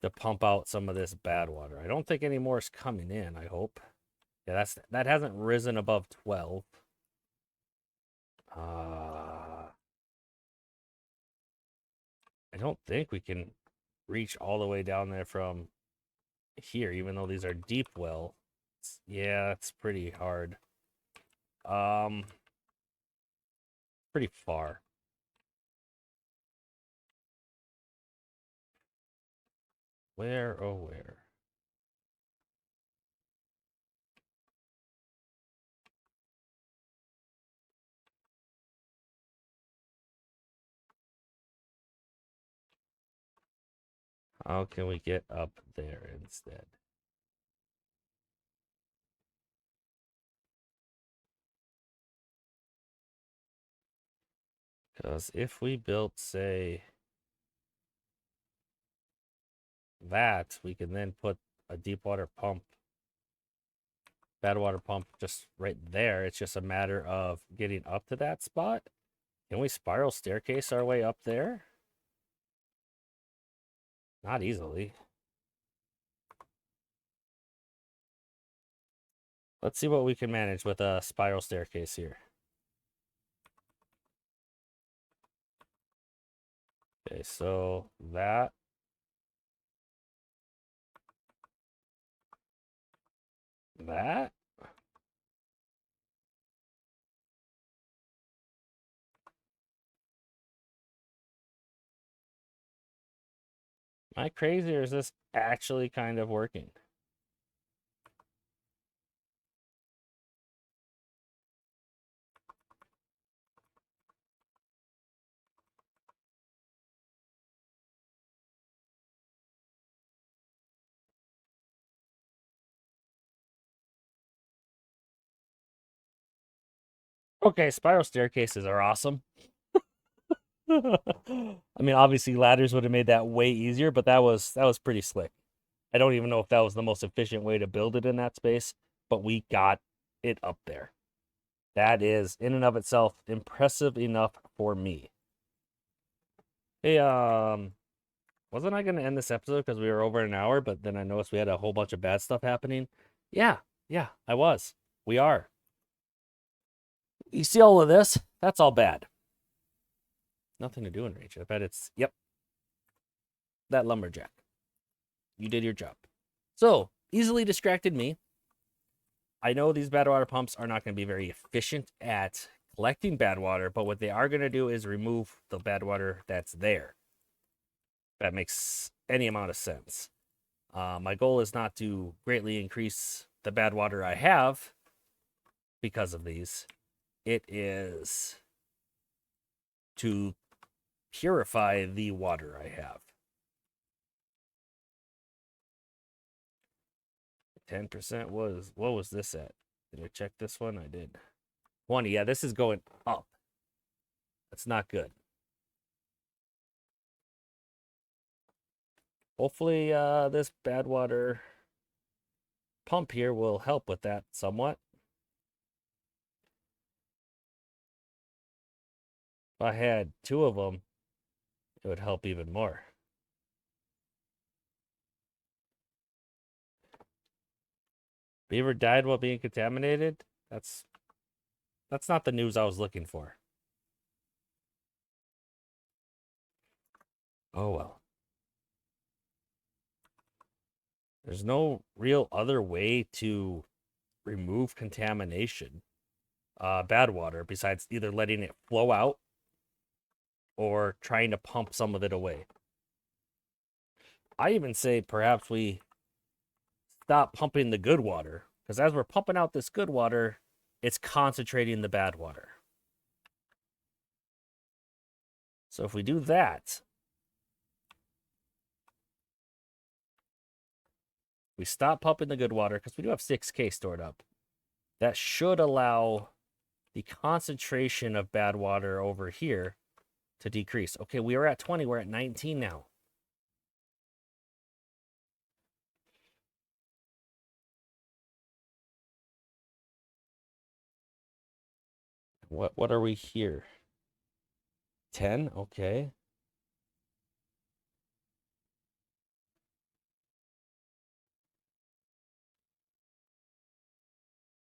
to pump out some of this bad water? I don't think any more is coming in, I hope. Yeah, that hasn't risen above 12. I don't think we can reach all the way down there from here, even though these are deep well. Yeah, it's pretty hard. Pretty far. Where, oh, where? How can we get up there instead? Because if we built, say, that, we can then put a deep water pump, bad water pump just right there. It's just a matter of getting up to that spot. Can we spiral staircase our way up there? Not easily. Let's see what we can manage with a spiral staircase here. Okay, so that. That? Am I crazy or is this actually kind of working? Okay, spiral staircases are awesome. I mean, obviously ladders would have made that way easier, but that was pretty slick. I don't even know if that was the most efficient way to build it in that space, but we got it up there. That is in and of itself impressive enough for me. Hey, wasn't I gonna end this episode because we were over an hour, but then I noticed we had a whole bunch of bad stuff happening? Yeah, I was. We are. You see all of this? That's all bad. Nothing to do in range. I bet it's, yep, that lumberjack. You did your job. So, easily distracted me. I know these bad water pumps are not going to be very efficient at collecting bad water, but what they are going to do is remove the bad water that's there. That makes any amount of sense. My goal is not to greatly increase the bad water I have because of these. It is to purify the water I have. 10% was, what was this at? Did I check this one? I did. 20. Yeah, this is going up. That's not good. Hopefully, this bad water pump here will help with that somewhat. If I had two of them, it would help even more. Beaver died while being contaminated? That's not the news I was looking for. Oh well. There's no real other way to remove contamination, bad water, besides either letting it flow out or trying to pump some of it away. I even say perhaps we stop pumping the good water, because as we're pumping out this good water, it's concentrating the bad water. So if we do that, we stop pumping the good water, because we do have 6K stored up. That should allow the concentration of bad water over here to decrease. Okay, we were at 20, we're at 19 now. What are we here? 10? Okay.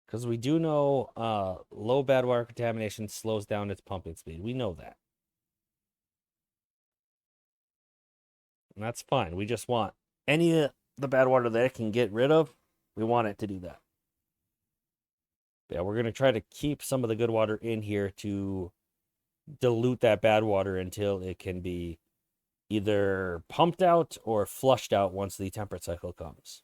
Because we do know low bad water contamination slows down its pumping speed. We know that. And that's fine. We just want any of the bad water that it can get rid of, we want it to do that. Yeah, we're going to try to keep some of the good water in here to dilute that bad water until it can be either pumped out or flushed out once the temperate cycle comes.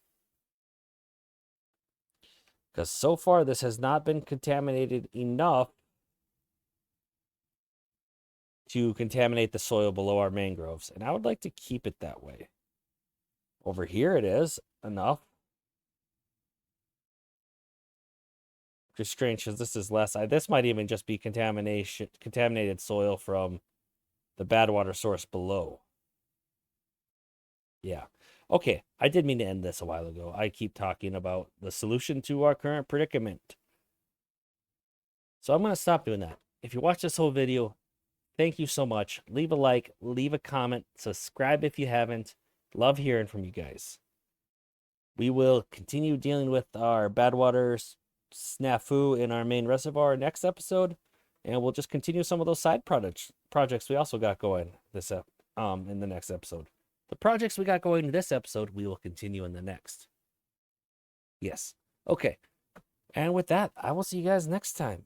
Because so far, this has not been contaminated enough to contaminate the soil below our mangroves. And I would like to keep it that way. Over here it is enough. Which is strange because this is less. This might even just be contaminated soil from the bad water source below. Yeah. Okay, I did mean to end this a while ago. I keep talking about the solution to our current predicament. So I'm going to stop doing that. If you watch this whole video, thank you so much. Leave a like, leave a comment, subscribe if you haven't. Love hearing from you guys. We will continue dealing with our bad water snafu in our main reservoir next episode, and we'll just continue some of those side projects we also got going this in the next episode. The projects we got going in this episode, we will continue in the next. Yes. Okay. And with that, I will see you guys next time.